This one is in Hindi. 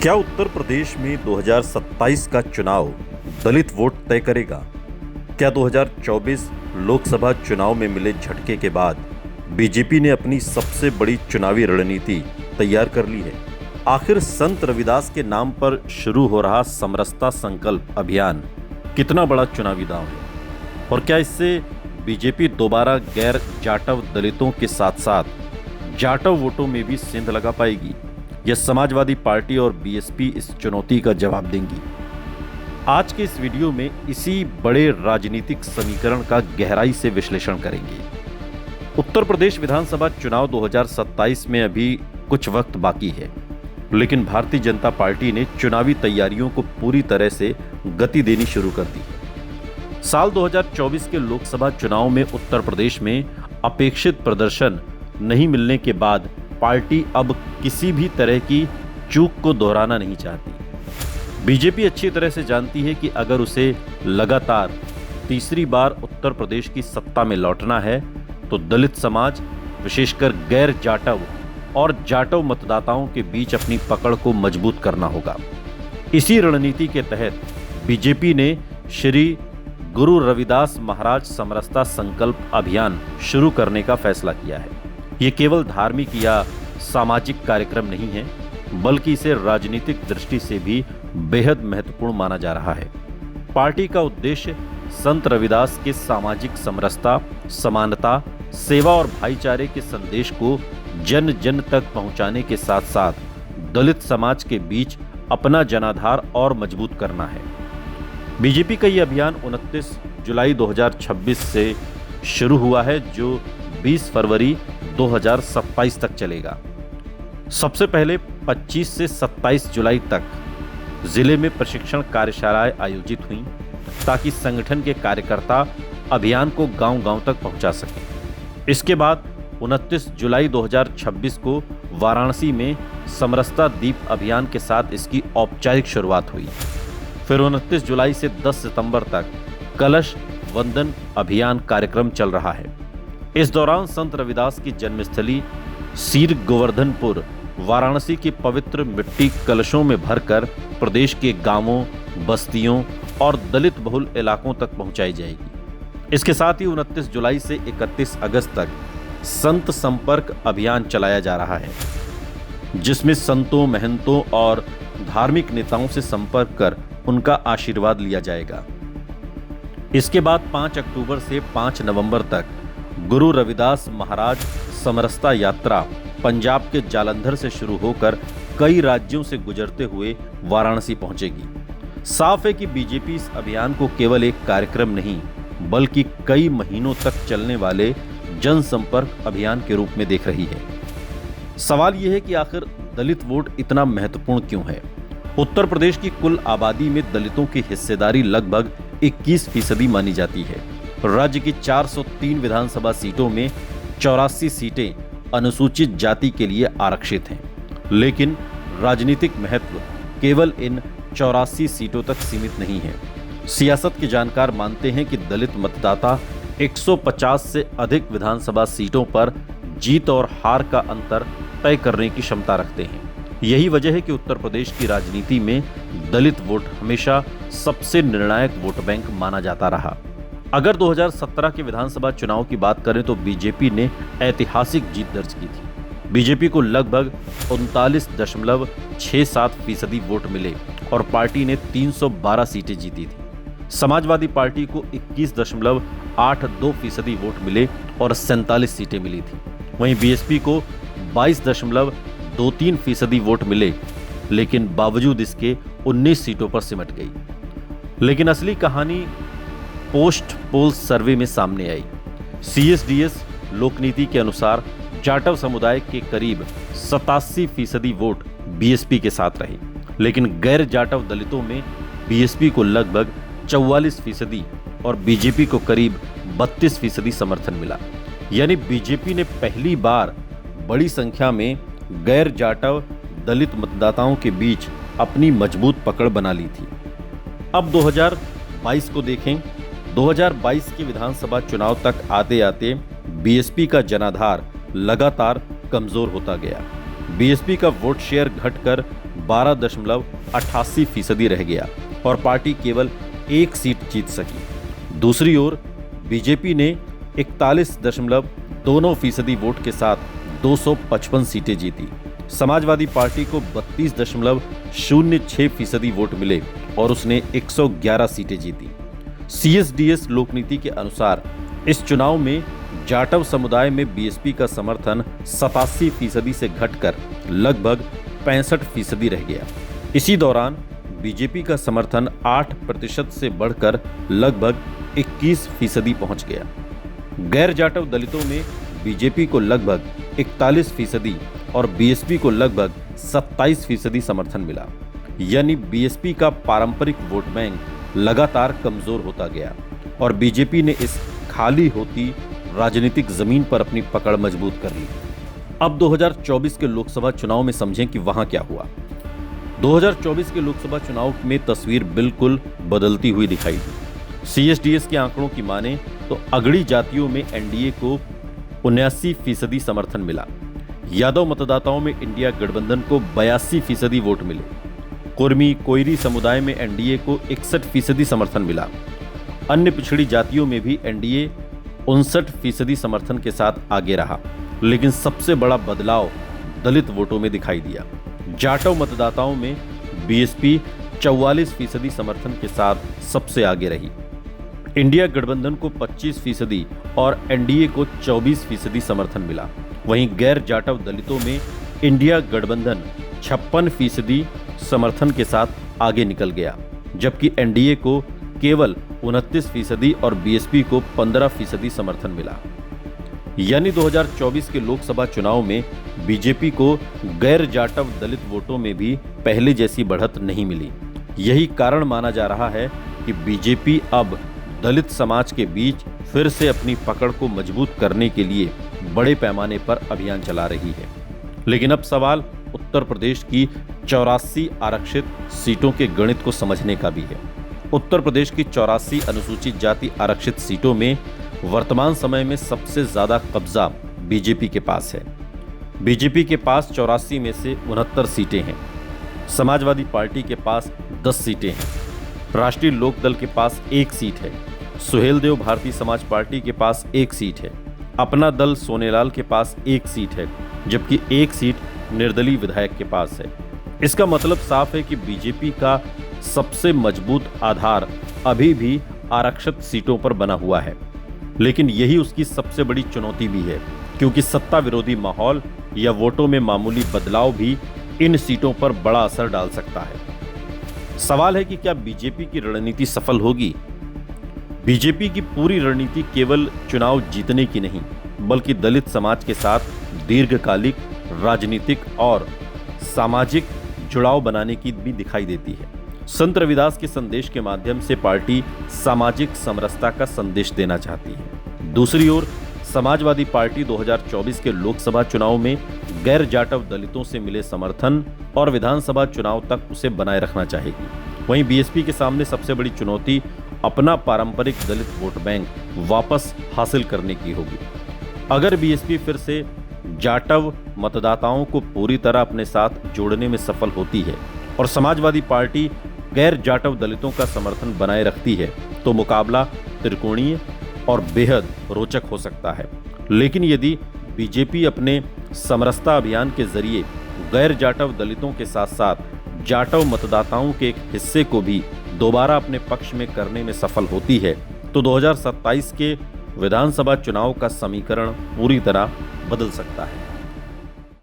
क्या उत्तर प्रदेश में 2027 का चुनाव दलित वोट तय करेगा? क्या 2024 लोकसभा चुनाव में मिले झटके के बाद बीजेपी ने अपनी सबसे बड़ी चुनावी रणनीति तैयार कर ली है? आखिर संत रविदास के नाम पर शुरू हो रहा समरसता संकल्प अभियान कितना बड़ा चुनावी दांव है? और क्या इससे बीजेपी दोबारा गैर जाटव दलितों के साथ साथ जाटव वोटों में भी सेंध लगा पाएगी? यह समाजवादी पार्टी और बीएसपी इस चुनौती का जवाब देंगी। आज के इस वीडियो में इसी बड़े राजनीतिक समीकरण का गहराई से विश्लेषण करेंगे। उत्तर प्रदेश विधानसभा चुनाव 2027 में अभी कुछ वक्त बाकी है, लेकिन भारतीय जनता पार्टी ने चुनावी तैयारियों को पूरी तरह से गति देनी शुरू कर दी है। साल 2024 के लोकसभा चुनाव में उत्तर प्रदेश में अपेक्षित प्रदर्शन नहीं मिलने के बाद पार्टी अब किसी भी तरह की चूक को दोहराना नहीं चाहती। बीजेपी अच्छी तरह से जानती है कि अगर उसे लगातार तीसरी बार उत्तर प्रदेश की सत्ता में लौटना है तो दलित समाज, विशेषकर गैर जाटव और जाटव मतदाताओं के बीच अपनी पकड़ को मजबूत करना होगा। इसी रणनीति के तहत बीजेपी ने श्री गुरु रविदास महाराज समरसता संकल्प अभियान शुरू करने का फैसला किया है। ये केवल धार्मिक या सामाजिक कार्यक्रम नहीं है, बल्कि इसे राजनीतिक दृष्टि से भी बेहद महत्वपूर्ण माना जा रहा है। पार्टी का उद्देश्य संत रविदास के सामाजिक समरसता, समानता, सेवा और भाईचारे के संदेश को जन जन तक पहुंचाने के साथ साथ दलित समाज के बीच अपना जनाधार और मजबूत करना है। बीजेपी का यह अभियान 29 जुलाई 2026 से शुरू हुआ है, जो 20 फरवरी 2027 तक चलेगा। सबसे पहले 25 से 27 जुलाई तक जिले में प्रशिक्षण कार्यशालाएं आयोजित हुई ताकि संगठन के कार्यकर्ता अभियान को गांव-गांव तक पहुंचा सकें। इसके बाद 29 जुलाई 2026 को वाराणसी में समरसता दीप अभियान के साथ इसकी औपचारिक शुरुआत हुई। फिर 29 जुलाई से 10 सितंबर तक कलश वंदन अभियान कार्यक्रम चल रहा है। इस दौरान संत रविदास की जन्मस्थली सीर गोवर्धनपुर वाराणसी की पवित्र मिट्टी कलशों में भरकर प्रदेश के गांवों, बस्तियों और दलित बहुल इलाकों तक पहुंचाई जाएगी। इसके साथ ही 29 जुलाई से 31 अगस्त तक संत संपर्क अभियान चलाया जा रहा है, जिसमें संतों, महंतों और धार्मिक नेताओं से संपर्क कर उनका आशीर्वाद लिया जाएगा। इसके बाद 5 अक्टूबर से 5 नवंबर तक गुरु रविदास महाराज समरसता यात्रा पंजाब के जालंधर से शुरू होकर कई राज्यों से गुजरते हुए वाराणसी पहुंचेगी। साफ है कि बीजेपी इस अभियान को केवल एक कार्यक्रम नहीं, बल्कि कई महीनों तक चलने वाले जनसंपर्क अभियान के रूप में देख रही है। सवाल यह है कि आखिर दलित वोट इतना महत्वपूर्ण क्यों है? उत्तर प्रदेश की कुल आबादी में दलितों की हिस्सेदारी लगभग 21% मानी जाती है। राज्य की 403 विधानसभा सीटों में 84 सीटें अनुसूचित जाति के लिए आरक्षित हैं, लेकिन राजनीतिक महत्व केवल इन 84 सीटों तक सीमित नहीं है। सियासत के जानकार मानते हैं कि दलित मतदाता 150 से अधिक विधानसभा सीटों पर जीत और हार का अंतर तय करने की क्षमता रखते हैं। यही वजह है कि उत्तर प्रदेश की राजनीति में दलित वोट हमेशा सबसे निर्णायक वोट बैंक माना जाता रहा। अगर 2017 के विधानसभा चुनाव की बात करें तो बीजेपी ने ऐतिहासिक जीत दर्ज की थी। बीजेपी को लगभग 39.67% वोट मिले और पार्टी ने 312 सीटें जीती थी। समाजवादी पार्टी को 21.82% वोट मिले और 47 सीटें मिली थी। वहीं बीएसपी को 22.23% वोट मिले, लेकिन बावजूद इसके 19 सीटों पर सिमट गई। लेकिन असली कहानी पोस्ट पोल सर्वे में सामने आई। CSDS लोकनीति के अनुसार जाटव समुदाय के करीब 87% वोट बीएसपी के साथ रहे, लेकिन गैर जाटव दलितों में बीएसपी को लगभग 44% और बीजेपी को करीब 32% समर्थन मिला। यानी बीजेपी ने पहली बार बड़ी संख्या में गैर जाटव दलित मतदाताओं के बीच अपनी मजबूत पकड़ बना ली थी। अब 2022 को देखें। 2022 के विधानसभा चुनाव तक आते आते बीएसपी का जनाधार लगातार कमजोर होता गया। बीएसपी का वोट शेयर घटकर 12.88% रह गया और पार्टी केवल एक सीट जीत सकी। दूसरी ओर बीजेपी ने 41.29% वोट के साथ 255 सीटें जीती। समाजवादी पार्टी को 32.06% वोट मिले और उसने 111 सीटें जीती। CSDS लोकनीति के अनुसार इस चुनाव में जाटव समुदाय में बीएसपी का समर्थन 87% से घटकर लगभग 65% रह गया। इसी दौरान बीजेपी का समर्थन 8% से बढ़कर लगभग 21% पहुंच गया। गैर जाटव दलितों में बीजेपी को लगभग 41% और बीएसपी को लगभग 27% समर्थन मिला। यानी बीएसपी का पारंपरिक वोट बैंक लगातार कमजोर होता गया और बीजेपी ने इस खाली होती राजनीतिक जमीन पर अपनी पकड़ मजबूत कर ली। अब 2024 के लोकसभा चुनाव में समझें कि वहां क्या हुआ। 2024 के लोकसभा चुनाव में तस्वीर बिल्कुल बदलती हुई दिखाई दी। CSDS के आंकड़ों की माने तो अगड़ी जातियों में एनडीए को 79% समर्थन मिला। यादव मतदाताओं में इंडिया गठबंधन को 82% वोट मिले। कुर्मी कोयरी समुदाय में एनडीए को 61% समर्थन मिला। अन्य पिछड़ी जातियों में भी एनडीए 59% समर्थन के साथ आगे रहा। लेकिन सबसे बड़ा बदलाव दलित वोटों में दिखाई दिया। जाटव मतदाताओं में बीएसपी 44% समर्थन के साथ सबसे आगे रही। इंडिया गठबंधन को 25% और एनडीए को 24% समर्थन मिला। वहीं गैर जाटव दलितों में इंडिया गठबंधन 56% समर्थन के साथ आगे निकल गया, जबकि एनडीए को केवल 29% और बीएसपी को 15% समर्थन मिला। यानी 2024 के लोकसभा चुनाव में बीजेपी को गैर जाटव दलित वोटों में भी पहले जैसी बढ़त नहीं मिली। यही कारण माना जा रहा है कि बीजेपी अब दलित समाज के बीच फिर से अपनी पकड़ को मजबूत करने के लिए बड़े पैमाने पर अभियान चला रही है। लेकिन अब सवाल उत्तर प्रदेश की 84 आरक्षित सीटों के गणित को समझने का भी है। उत्तर प्रदेश की 84 अनुसूचित जाति आरक्षित सीटों में वर्तमान समय में सबसे ज्यादा कब्जा बीजेपी के पास है। बीजेपी के पास 84 में से 69 सीटें हैं। समाजवादी पार्टी के पास 10 सीटें हैं। राष्ट्रीय लोकदल के पास 1 सीट है। सुहेलदेव भारतीय समाज पार्टी के पास 1 सीट है। अपना दल सोनेलाल के पास 1 सीट है, जबकि 1 सीट निर्दलीय विधायक के पास है। इसका मतलब साफ है कि बीजेपी का सबसे मजबूत आधार अभी भी आरक्षित सीटों पर बना हुआ है। लेकिन यही उसकी सबसे बड़ी चुनौती भी है, क्योंकि सत्ता विरोधी माहौल या वोटों में मामूली बदलाव भी इन सीटों पर बड़ा असर डाल सकता है। सवाल है कि क्या बीजेपी की रणनीति सफल होगी? बीजेपी की पूरी रणनीति केवल चुनाव जीतने की नहीं, बल्कि दलित समाज के साथ दीर्घकालिक राजनीतिक और सामाजिक जुड़ाव बनाने की भी दिखाई देती है। संत रविदास के संदेश के माध्यम से पार्टी सामाजिक समरसता का संदेश देना चाहती है। दूसरी ओर समाजवादी पार्टी 2024 के लोकसभा चुनाव में गैर जाटव दलितों से मिले समर्थन और विधानसभा चुनाव तक उसे बनाए रखना चाहेगी। वहीं बीएसपी के सामने सबसे बड़ी चुनौती अपना पारंपरिक दलित वोट बैंक वापस हासिल करने की होगी। अगर बीएसपी फिर से जाटव मतदाताओं को पूरी तरह अपने साथ जोड़ने में सफल होती है और समाजवादी पार्टी गैर जाटव दलितों का समर्थन बनाए रखती है, तो मुकाबला त्रिकोणीय और बेहद रोचक हो सकता है। लेकिन यदि बीजेपी अपने समरसता अभियान के जरिए गैर जाटव दलितों के साथ साथ जाटव मतदाताओं के एक हिस्से को भी दोबारा अपने पक्ष में करने में सफल होती है, तो 2027 के विधानसभा चुनाव का समीकरण पूरी तरह बदल सकता है।